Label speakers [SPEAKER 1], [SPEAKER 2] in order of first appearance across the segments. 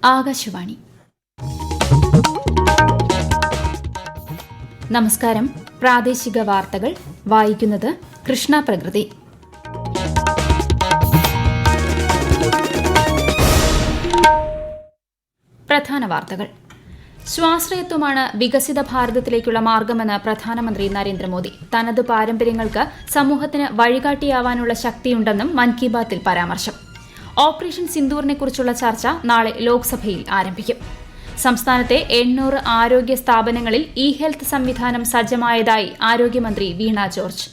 [SPEAKER 1] ആകാശവാണി. നമസ്കാരം. പ്രാദേശിക വാർത്തകൾ വായിക്കുന്നത് കൃഷ്ണ പ്രകൃതി. പ്രധാന വാർത്തകൾ. സ്വാശ്രയത്വമാണ് വികസിത ഭാരതത്തിലേക്കുള്ള മാർഗമെന്ന് പ്രധാനമന്ത്രി നരേന്ദ്രമോദി. തനതു പാരമ്പര്യങ്ങൾക്ക് സമൂഹത്തിന് വഴികാട്ടിയാവാനുള്ള ശക്തിയുണ്ടെന്നും മൻ കി ബാത്തിൽ പരാമർശം. ഓപ്പറേഷൻ സിന്ദൂറിനെക്കുറിച്ചുള്ള ചർച്ച നാളെ ലോക്സഭയിൽ ആരംഭിക്കും. സംസ്ഥാനത്തെ 800 ആരോഗ്യ സ്ഥാപനങ്ങളിൽ ഹെൽത്ത് സംവിധാനം സജ്ജമായതായി ആരോഗ്യമന്ത്രി വീണ ജോർജ്.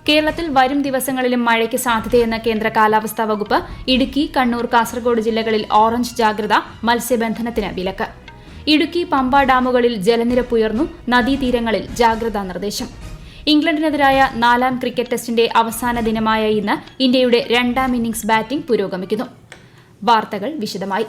[SPEAKER 1] കേരളത്തിൽ വരും ദിവസങ്ങളിലും മഴയ്ക്ക് സാധ്യതയെന്ന് കേന്ദ്ര കാലാവസ്ഥാ വകുപ്പ്. ഇടുക്കി, കണ്ണൂർ, കാസർഗോഡ് ജില്ലകളിൽ ഓറഞ്ച് ജാഗ്രത. മത്സ്യബന്ധനത്തിന് വിലക്ക്. ഇടുക്കി, പമ്പ ഡാമുകളിൽ ജലനിരപ്പ് ഉയർന്നു. നദീതീരങ്ങളിൽ ജാഗ്രതാ നിർദ്ദേശം. ഇംഗ്ലണ്ടിനെതിരായ 4ാം ക്രിക്കറ്റ് ടെസ്റ്റിന്റെ അവസാന ദിനമായ ഇന്ന് ഇന്ത്യയുടെ 2ാം ഇന്നിംഗ്സ് ബാറ്റിംഗ് പുരോഗമിക്കുന്നു. വാർത്തകൾ വിശദമായി.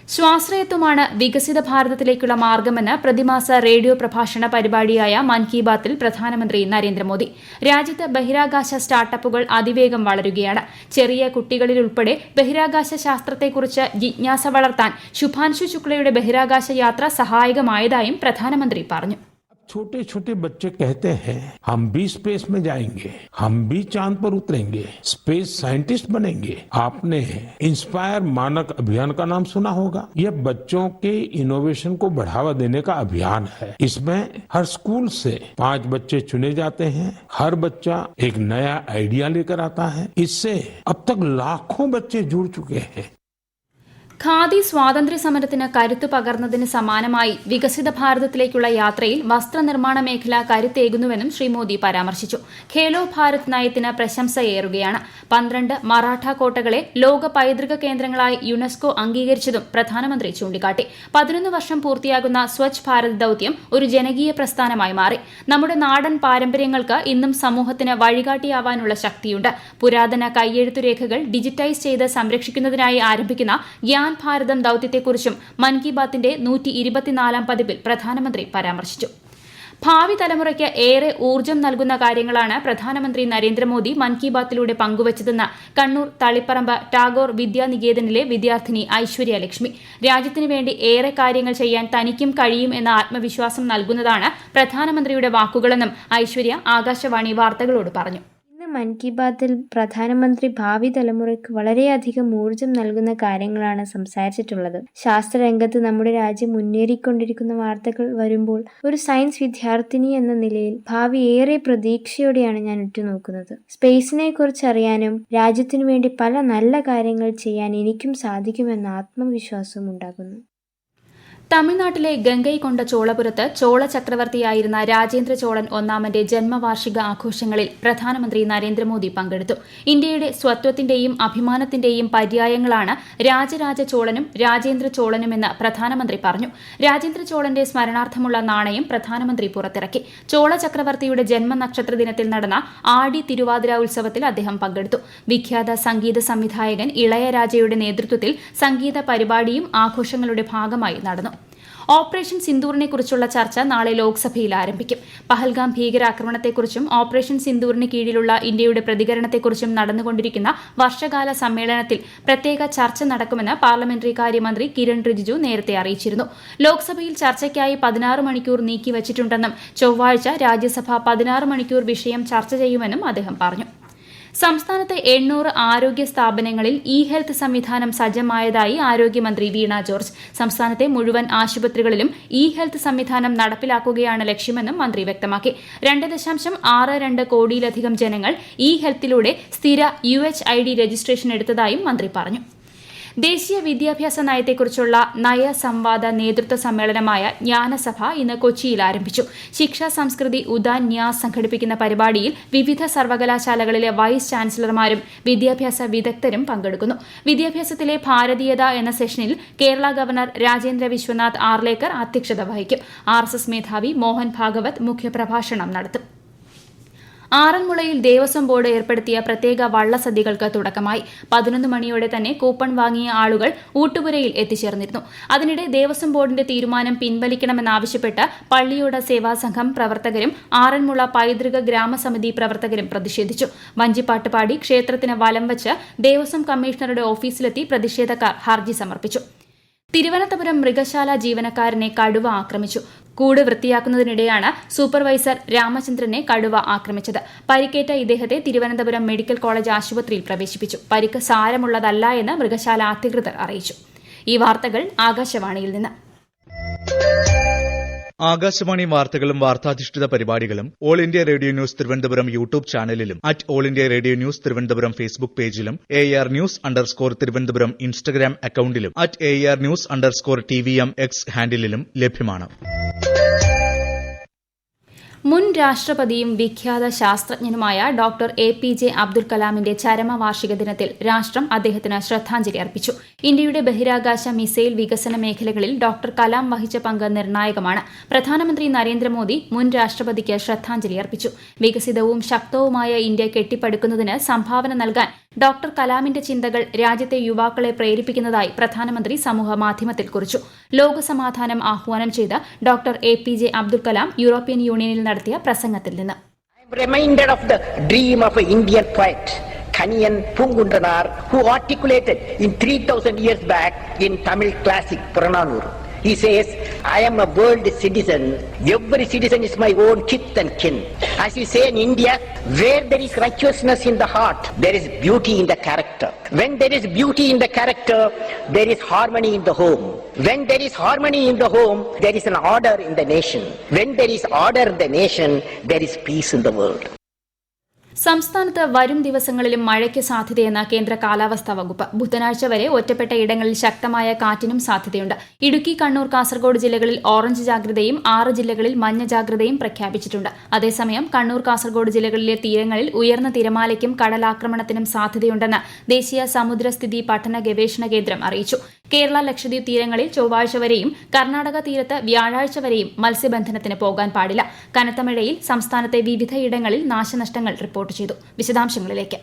[SPEAKER 1] സ്വാശ്രയത്വമാണ് വികസിത ഭാരതത്തിലേക്കുള്ള മാർഗമെന്ന് പ്രതിമാസ റേഡിയോ പ്രഭാഷണ പരിപാടിയായ മൻ കി ബാത്തിൽ പ്രധാനമന്ത്രി നരേന്ദ്രമോദി. രാജ്യത്ത് ബഹിരാകാശ സ്റ്റാർട്ടപ്പുകൾ അതിവേഗം വളരുകയാണ്. ചെറിയ കുട്ടികളിലുൾപ്പെടെ ബഹിരാകാശ ശാസ്ത്രത്തെക്കുറിച്ച് ജിജ്ഞാസ വളർത്താൻ ശുഭാൻശു ശുക്ലയുടെ ബഹിരാകാശ യാത്ര സഹായകമായതായും പ്രധാനമന്ത്രി പറഞ്ഞു.
[SPEAKER 2] छोटे छोटे बच्चे कहते हैं हम भी स्पेस में जाएंगे, हम भी चांद पर उतरेंगे, स्पेस साइंटिस्ट बनेंगे. आपने इंस्पायर मानक अभियान का नाम सुना होगा. यह बच्चों के इनोवेशन को बढ़ावा देने का अभियान है. इसमें हर स्कूल से 5 बच्चे चुने जाते हैं. हर बच्चा एक नया आइडिया लेकर आता है. इससे अब तक लाखों बच्चे जुड़ चुके हैं.
[SPEAKER 1] ഖാദി സ്വാതന്ത്ര്യ സമരത്തിന് കരുത്തു പകർന്നതിന് സമാനമായി വികസിത ഭാരതത്തിലേക്കുള്ള യാത്രയിൽ വസ്ത്രനിർമ്മാണ മേഖല കരുത്തേകുന്നുവെന്നും ശ്രീ മോദി പരാമർശിച്ചു. ഖേലോ ഭാരത് നയത്തിന് പ്രശംസയേറുകയാണ്. 12 മറാഠ കോട്ടകളെ ലോക പൈതൃക കേന്ദ്രങ്ങളായി യുനെസ്കോ അംഗീകരിച്ചതും പ്രധാനമന്ത്രി ചൂണ്ടിക്കാട്ടി. 11 വർഷം പൂർത്തിയാകുന്ന സ്വച്ഛ് ഭാരത് ദൌത്യം ഒരു ജനകീയ പ്രസ്ഥാനമായി മാറി. നമ്മുടെ നാടൻ പാരമ്പര്യങ്ങൾക്ക് ഇന്നും സമൂഹത്തിന് വഴികാട്ടിയാവാനുള്ള ശക്തിയുണ്ട്. പുരാതന കൈയെഴുത്തുരേഖകൾ ഡിജിറ്റൈസ് ചെയ്ത് സംരക്ഷിക്കുന്നതിനായി ആരംഭിക്കുന്ന ഗ്യാൻ ഭാരതം ദൌത്യത്തെക്കുറിച്ചും മൻ കി ബാത്തിന്റെ 124ാം പതിപ്പിൽ പ്രധാനമന്ത്രി പരാമർശിച്ചു. ഭാവി തലമുറയ്ക്ക് ഏറെ ഊർജ്ജം നൽകുന്ന കാര്യങ്ങളാണ് പ്രധാനമന്ത്രി നരേന്ദ്രമോദി മൻ കി ബാത്തിലൂടെ പങ്കുവച്ചതെന്ന് കണ്ണൂർ തളിപ്പറമ്പ് ടാഗോർ വിദ്യാനികേതനിലെ വിദ്യാർത്ഥിനി ഐശ്വര്യ ലക്ഷ്മി. രാജ്യത്തിനു വേണ്ടി ഏറെ കാര്യങ്ങൾ ചെയ്യാൻ തനിക്കും കഴിയും എന്ന ആത്മവിശ്വാസം നൽകുന്നതാണ് പ്രധാനമന്ത്രിയുടെ വാക്കുകളെന്നും ഐശ്വര്യ ആകാശവാണി വാർത്തകളോട് പറഞ്ഞു.
[SPEAKER 3] മൻ കി ബാത്തിൽ പ്രധാനമന്ത്രി ഭാവി തലമുറയ്ക്ക് വളരെയധികം ഊർജം നൽകുന്ന കാര്യങ്ങളാണ് സംസാരിച്ചിട്ടുള്ളത്. ശാസ്ത്രരംഗത്ത് നമ്മുടെ രാജ്യം മുന്നേറിക്കൊണ്ടിരിക്കുന്ന വാർത്തകൾ വരുമ്പോൾ ഒരു സയൻസ് വിദ്യാർത്ഥിനി എന്ന നിലയിൽ ഭാവി ഏറെ പ്രതീക്ഷയോടെയാണ് ഞാൻ ഉറ്റുനോക്കുന്നത്. സ്പേസിനെ കുറിച്ച് അറിയാനും രാജ്യത്തിനു വേണ്ടി പല നല്ല കാര്യങ്ങൾ ചെയ്യാൻ എനിക്കും സാധിക്കുമെന്ന ആത്മവിശ്വാസവും ഉണ്ടാകുന്നു.
[SPEAKER 1] തമിഴ്നാട്ടിലെ ഗംഗൈകൊണ്ട ചോളപുരത്ത് ചോള ചക്രവർത്തിയായിരുന്ന രാജേന്ദ്ര ചോളൻ ഒന്നാമന്റെ ജന്മവാർഷിക ആഘോഷങ്ങളിൽ പ്രധാനമന്ത്രി നരേന്ദ്രമോദി പങ്കെടുത്തു. ഇന്ത്യയുടെ സ്വത്വത്തിന്റെയും അഭിമാനത്തിന്റെയും പര്യായങ്ങളാണ് രാജരാജ ചോളനും രാജേന്ദ്ര ചോളനുമെന്ന് പ്രധാനമന്ത്രി പറഞ്ഞു. രാജേന്ദ്ര ചോളന്റെ സ്മരണാർത്ഥമുള്ള നാണയം പ്രധാനമന്ത്രി പുറത്തിറക്കി. ചോള ചക്രവർത്തിയുടെ ജന്മനക്ഷത്ര ദിനത്തിൽ നടന്ന ആടി തിരുവാതിര ഉത്സവത്തിൽ അദ്ദേഹം പങ്കെടുത്തു. വിഖ്യാത സംഗീത സംവിധായകൻ ഇളയരാജയുടെ നേതൃത്വത്തിൽ സംഗീത പരിപാടിയും ആഘോഷങ്ങളുടെ ഭാഗമായി നടന്നു. ഓപ്പറേഷൻ സിന്ദൂറിനെക്കുറിച്ചുള്ള ചർച്ച നാളെ ലോക്സഭയിൽ ആരംഭിക്കും. പഹൽഗാം ഭീകരാക്രമണത്തെക്കുറിച്ചും ഓപ്പറേഷൻ സിന്ദൂറിന് കീഴിലുള്ള ഇന്ത്യയുടെ പ്രതികരണത്തെക്കുറിച്ചും നടന്നുകൊണ്ടിരിക്കുന്ന വർഷകാല സമ്മേളനത്തിൽ പ്രത്യേക ചർച്ച നടക്കുമെന്ന് പാർലമെന്ററി കാര്യമന്ത്രി കിരൺ റിജിജു നേരത്തെ അറിയിച്ചിരുന്നു. ലോക്സഭയിൽ ചർച്ചയ്ക്കായി 16 മണിക്കൂർ നീക്കിവച്ചിട്ടുണ്ടെന്നും ചൊവ്വാഴ്ച രാജ്യസഭ 16 മണിക്കൂർ വിഷയം ചർച്ച ചെയ്യുമെന്നും അദ്ദേഹം പറഞ്ഞു. സംസ്ഥാനത്തെ 800 ആരോഗ്യ സ്ഥാപനങ്ങളിൽ ഹെൽത്ത് സംവിധാനം സജ്ജമായതായി ആരോഗ്യമന്ത്രി വീണ ജോർജ്. സംസ്ഥാനത്തെ മുഴുവൻ ആശുപത്രികളിലും ഹെൽത്ത് സംവിധാനം നടപ്പിലാക്കുകയാണ് ലക്ഷ്യമെന്നും മന്ത്രി വ്യക്തമാക്കി. 2.62 കോടിയിലധികം ജനങ്ങൾ ഹെൽത്തിലൂടെ സ്ഥിര UHID രജിസ്ട്രേഷൻ എടുത്തതായും മന്ത്രി പറഞ്ഞു. ദേശീയ വിദ്യാഭ്യാസ നയത്തെക്കുറിച്ചുള്ള നയസംവാദ നേതൃത്വ സമ്മേളനമായ ജ്ഞാനസഭ ഇന്ന് കൊച്ചിയിൽ ആരംഭിച്ചു. ശിക്ഷാ സംസ്കൃതി ഉദാൻ ന്യാസ് സംഘടിപ്പിക്കുന്ന പരിപാടിയിൽ വിവിധ സർവകലാശാലകളിലെ വൈസ് ചാൻസലർമാരും വിദ്യാഭ്യാസ വിദഗ്ധരും പങ്കെടുക്കുന്നു. വിദ്യാഭ്യാസത്തിലെ ഭാരതീയത എന്ന സെഷനിൽ കേരള ഗവർണർ രാജേന്ദ്ര വിശ്വനാഥ് ആർലേക്കർ അധ്യക്ഷത വഹിക്കും. RSS മേധാവി മോഹൻ ഭാഗവത് മുഖ്യപ്രഭാഷണം നടത്തും. ആറന്മുളയിൽ ദേവസ്വം ബോർഡ് ഏർപ്പെടുത്തിയ പ്രത്യേക വള്ളസദ്യകൾക്ക് തുടക്കമായി. 11 മണിയോടെ തന്നെ കൂപ്പൺ വാങ്ങിയ ആളുകൾ ഊട്ടുപുരയിൽ എത്തിച്ചേർന്നിരുന്നു. അതിനിടെ ദേവസ്വം ബോർഡിന്റെ തീരുമാനം പിൻവലിക്കണമെന്നാവശ്യപ്പെട്ട് പള്ളിയോട സേവാസംഘം പ്രവർത്തകരും ആറന്മുള പൈതൃക ഗ്രാമസമിതി പ്രവർത്തകരും പ്രതിഷേധിച്ചു. വഞ്ചിപ്പാട്ട് പാടി ക്ഷേത്രത്തിന് വലം വച്ച് ദേവസ്വം കമ്മീഷണറുടെ ഓഫീസിലെത്തി പ്രതിഷേധക്കാർ ഹർജി സമർപ്പിച്ചു. തിരുവനന്തപുരം മൃഗശാല ജീവനക്കാരനെ കടുവ ആക്രമിച്ചു. കൂട് വൃത്തിയാക്കുന്നതിനിടെയാണ് സൂപ്പർവൈസർ രാമചന്ദ്രനെ കടുവ ആക്രമിച്ചത്. പരിക്കേറ്റ ഇദ്ദേഹത്തെ തിരുവനന്തപുരം മെഡിക്കൽ കോളേജ് ആശുപത്രിയിൽ പ്രവേശിപ്പിച്ചു. പരിക്ക് സാരമുള്ളതല്ല എന്ന് മൃഗശാല അധികൃതർ അറിയിച്ചു. ഈ വാർത്തകൾ ആകാശവാണിയിൽ നിന്ന്.
[SPEAKER 4] ആകാശവാണി വാർത്തകളും വാർത്താധിഷ്ഠിത പരിപാടികളും All India Radio News Thiruvananthapuram YouTube ചാനലിലും All India Radio News Thiruvananthapuram Facebook പേജിലും AR News_ തിരുവനന്തപുരം ഇൻസ്റ്റഗ്രാം അക്കൌണ്ടിലും AR News_TVM X ഹാൻഡിലും ലഭ്യമാണ്.
[SPEAKER 1] മുൻ രാഷ്ട്രപതിയും വിഖ്യാത ശാസ്ത്രജ്ഞനുമായ ഡോക്ടർ APJ അബ്ദുൽ കലാമിന്റെ ചരമവാർഷിക ദിനത്തിൽ രാഷ്ട്രം അദ്ദേഹത്തിന് ശ്രദ്ധാഞ്ജലി അർപ്പിച്ചു. ഇന്ത്യയുടെ ബഹിരാകാശ മിസൈൽ വികസന മേഖലകളിൽ ഡോക്ടർ കലാം വഹിച്ച പങ്ക് നിർണായകമാണ്. പ്രധാനമന്ത്രി നരേന്ദ്രമോദി മുൻ രാഷ്ട്രപതിക്ക് ശ്രദ്ധാഞ്ജലി അർപ്പിച്ചു. വികസിതവും ശക്തവുമായ ഇന്ത്യ കെട്ടിപ്പടുക്കുന്നതിന് സംഭാവന നൽകാൻ ഡോക്ടർ കലാമിന്റെ ചിന്തകൾ രാജ്യത്തെ യുവാക്കളെ പ്രേരിപ്പിക്കുന്നതായി പ്രധാനമന്ത്രി സമൂഹമാധ്യമത്തിൽ കുറിച്ചു. ലോകസമാധാനം ആഹ്വാനം ചെയ്ത doctor APJ Abdul Kalam European യൂണിയനിൽ നടത്തിയ പ്രസംഗത്തിൽ നിന്ന്
[SPEAKER 5] reminded of the dream of an Indian poet, Kaniyan Pungundranar, who articulated in 3000 years back in Tamil classic Purananuru. He says, I am a world citizen. Every citizen is my own kith and kin. As we say in India, where there is righteousness in the heart, there is beauty in the character. When there is beauty in the character, there is harmony in the home. When there is harmony in the home, there is an order in the nation. When there is order in the nation, there is peace in the world.
[SPEAKER 1] സംസ്ഥാനത്ത് വരും ദിവസങ്ങളിലും മഴയ്ക്ക് സാധ്യതയെന്ന് കേന്ദ്ര കാലാവസ്ഥാ വകുപ്പ്. ബുധനാഴ്ച വരെ ഒറ്റപ്പെട്ട ഇടങ്ങളിൽ ശക്തമായ കാറ്റിനും സാധ്യതയുണ്ട്. ഇടുക്കി, കണ്ണൂർ, കാസർഗോഡ് ജില്ലകളിൽ ഓറഞ്ച് ജാഗ്രതയും 6 ജില്ലകളിൽ മഞ്ഞ ജാഗ്രതയും പ്രഖ്യാപിച്ചിട്ടുണ്ട്. അതേസമയം കണ്ണൂർ, കാസർഗോഡ് ജില്ലകളിലെ തീരങ്ങളിൽ ഉയർന്ന തിരമാലയ്ക്കും കടലാക്രമണത്തിനും സാധ്യതയുണ്ടെന്ന് ദേശീയ സമുദ്രസ്ഥിതി പഠന ഗവേഷണ കേന്ദ്രം അറിയിച്ചു. കേരള, ലക്ഷദ്വീപ് തീരങ്ങളിൽ ചൊവ്വാഴ്ച വരെയും കർണാടക തീരത്ത് വ്യാഴാഴ്ച വരെയും മത്സ്യബന്ധനത്തിന് പോകാൻ പാടില്ല. കനത്ത മഴയിൽ സംസ്ഥാനത്തെ വിവിധയിടങ്ങളിൽ നാശനഷ്ടങ്ങൾ റിപ്പോർട്ട് ചെയ്തു. വിശദാംശങ്ങളിലേക്ക്.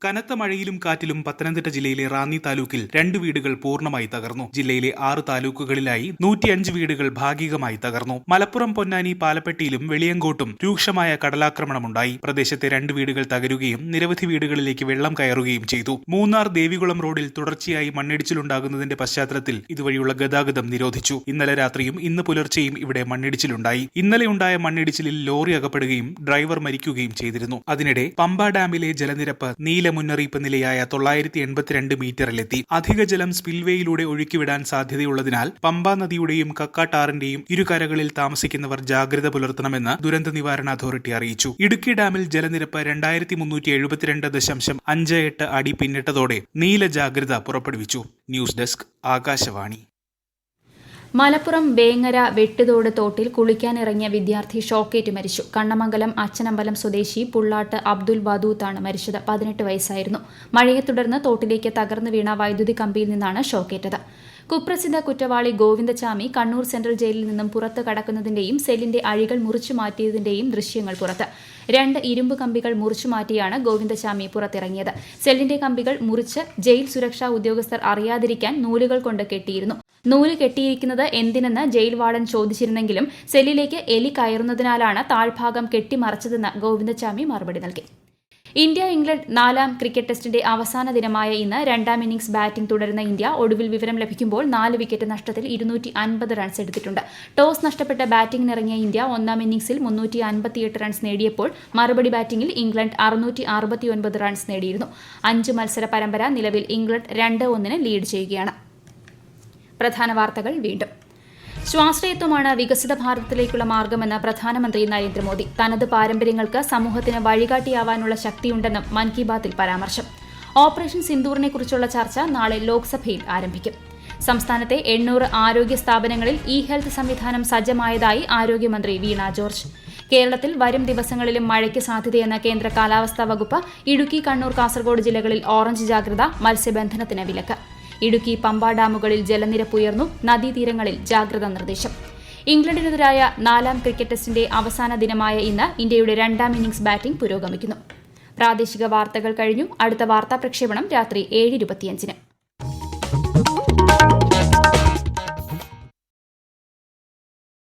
[SPEAKER 6] കനത്ത മഴയിലും കാറ്റിലും പത്തനംതിട്ട ജില്ലയിലെ റാന്നി താലൂക്കിൽ 2 വീടുകൾ പൂർണ്ണമായി തകർന്നു. ജില്ലയിലെ 6 താലൂക്കുകളിലായി 105 വീടുകൾ ഭാഗികമായി തകർന്നു. മലപ്പുറം, പൊന്നാനി, പാലപ്പെട്ടിയിലും വെളിയങ്കോട്ടും രൂക്ഷമായ കടലാക്രമണമുണ്ടായി. പ്രദേശത്തെ 2 വീടുകൾ തകരുകയും നിരവധി വീടുകളിലേക്ക് വെള്ളം കയറുകയും ചെയ്തു. മൂന്നാർ ദേവികുളം റോഡിൽ തുടർച്ചയായി മണ്ണിടിച്ചിലുണ്ടാകുന്നതിന്റെ പശ്ചാത്തലത്തിൽ ഇതുവഴിയുള്ള ഗതാഗതം നിരോധിച്ചു. ഇന്നലെ രാത്രിയും ഇന്ന് പുലർച്ചെയും ഇവിടെ മണ്ണിടിച്ചിലുണ്ടായി. ഇന്നലെയുണ്ടായ മണ്ണിടിച്ചിലിൽ ലോറി അകപ്പെടുകയും ഡ്രൈവർ മരിക്കുകയും ചെയ്തിരുന്നു. അതിനിടെ പമ്പ ഡാമിലെ ജലനിരപ്പ് നീല മുന്നറിയിപ്പ് നിലയായ 982 മീറ്ററിലെത്തി. അധിക ജലം സ്പിൽവേയിലൂടെ ഒഴുക്കിവിടാൻ സാധ്യതയുള്ളതിനാൽ പമ്പ നദിയുടെയും കക്കാട്ടാറിന്റെയും ഇരുകരകളിൽ താമസിക്കുന്നവർ ജാഗ്രത പുലർത്തണമെന്ന് ദുരന്ത നിവാരണ അതോറിറ്റി അറിയിച്ചു. ഇടുക്കി ഡാമിൽ ജലനിരപ്പ് 2372.58 അടി പിന്നിട്ടതോടെ നീല ജാഗ്രത പുറപ്പെടുവിച്ചു. News desk, Akashvani.
[SPEAKER 1] മലപ്പുറം വേങ്ങര വെട്ടുതോട് തോട്ടിൽ കുളിക്കാനിറങ്ങിയ വിദ്യാർത്ഥി ഷോക്കേറ്റ് മരിച്ചു. കണ്ണമംഗലം അച്ചനമ്പലം സ്വദേശി പുള്ളാട്ട് അബ്ദുൽ വദൂത്താണ് മരിച്ചത്. 18 വയസ്സായിരുന്നു. മഴയെ തുടർന്ന് തോട്ടിലേക്ക് തകർന്നു വീണ വൈദ്യുതി കമ്പിയിൽ നിന്നാണ് ഷോക്കേറ്റത്. കുപ്രസിദ്ധ കുറ്റവാളി ഗോവിന്ദചാമി കണ്ണൂർ സെൻട്രൽ ജയിലിൽ നിന്നും പുറത്തു കടക്കുന്നതിന്റെയും സെല്ലിന്റെ അഴികൾ മുറിച്ചു മാറ്റിയതിന്റെയും ദൃശ്യങ്ങൾ പുറത്ത്. 2 ഇരുമ്പ് കമ്പികൾ മുറിച്ചു മാറ്റിയാണ് ഗോവിന്ദചാമി പുറത്തിറങ്ങിയത്. സെല്ലിന്റെ കമ്പികൾ മുറിച്ച് ജയിൽ സുരക്ഷാ ഉദ്യോഗസ്ഥർ അറിയാതിരിക്കാൻ നൂലുകൾ കൊണ്ട് കെട്ടിയിരുന്നു. നൂല് കെട്ടിയിരിക്കുന്നത് എന്തിനെന്ന് ജയിൽ വാർഡൻ ചോദിച്ചിരുന്നെങ്കിലും സെല്ലിലേക്ക് എലി കയറുന്നതിനാലാണ് താഴ്ഭാഗം കെട്ടിമറച്ചതെന്ന് ഗോവിന്ദചാമി മറുപടി നൽകി. ഇന്ത്യ ഇംഗ്ലണ്ട് 4ാം ക്രിക്കറ്റ് ടെസ്റ്റിന്റെ അവസാന ദിനമായ ഇന്ന് 2ാം ഇന്നിംഗ്സ് ബാറ്റിംഗ് തുടരുന്ന ഇന്ത്യ ഒടുവിൽ വിവരം ലഭിക്കുമ്പോൾ 4 വിക്കറ്റ് നഷ്ടത്തിൽ 250 റൺസ് എടുത്തിട്ടുണ്ട്. ടോസ് നഷ്ടപ്പെട്ട് ബാറ്റിംഗിനിറങ്ങിയ ഇന്ത്യ 1ാം ഇന്നിംഗ്സിൽ 358 റൺസ് നേടിയപ്പോൾ മറുപടി ബാറ്റിംഗിൽ ഇംഗ്ലണ്ട് 669 റൺസ് നേടിയിരുന്നു. 5 മത്സര പരമ്പര നിലവിൽ ഇംഗ്ലണ്ട് 2-1 ലീഡ് ചെയ്യുകയാണ്. പ്രധാന വാർത്തകൾ വീണ്ടും. സ്വാശ്രയത്വമാണ് വികസിത ഭാരതത്തിലേക്കുള്ള മാർഗമെന്ന് പ്രധാനമന്ത്രി നരേന്ദ്രമോദി. തനത് പാരമ്പര്യങ്ങൾക്ക് സമൂഹത്തിന് വഴികാട്ടിയാവാനുള്ള ശക്തിയുണ്ടെന്നും മൻ കി ബാത്തിൽ പരാമർശം. ഓപ്പറേഷൻ സിന്ദൂറിനെക്കുറിച്ചുള്ള ചർച്ച നാളെ ലോക്സഭയിൽ ആരംഭിക്കും. സംസ്ഥാനത്തെ 800 ആരോഗ്യ സ്ഥാപനങ്ങളിൽ ഇ-ഹെൽത്ത് സംവിധാനം സജ്ജമായതായി ആരോഗ്യമന്ത്രി വീണ ജോർജ്. കേരളത്തിൽ വരും ദിവസങ്ങളിലും മഴയ്ക്ക് സാധ്യതയെന്ന കേന്ദ്ര കാലാവസ്ഥാ വകുപ്പ്. ഇടുക്കി, കണ്ണൂർ, കാസർഗോഡ് ജില്ലകളിൽ ഓറഞ്ച് ജാഗ്രത. മത്സ്യബന്ധനത്തിന് വിലക്ക്. ഇടുക്കി, പമ്പ ഡാമുകളിൽ ജലനിരപ്പ് ഉയർന്നു. നദീതീരങ്ങളിൽ ജാഗ്രതാ നിർദ്ദേശം. ഇംഗ്ലണ്ടിനെതിരായ 4ാം ക്രിക്കറ്റ് ടെസ്റ്റിന്റെ അവസാന ദിനമായ ഇന്ന് ഇന്ത്യയുടെ 2ാം ഇന്നിംഗ്സ് ബാറ്റിംഗ് പുരോഗമിക്കുന്നു. പ്രാദേശിക വാർത്തകൾ കഴിഞ്ഞു. അടുത്ത വാർത്താ പ്രക്ഷേപണം രാത്രി 7:25.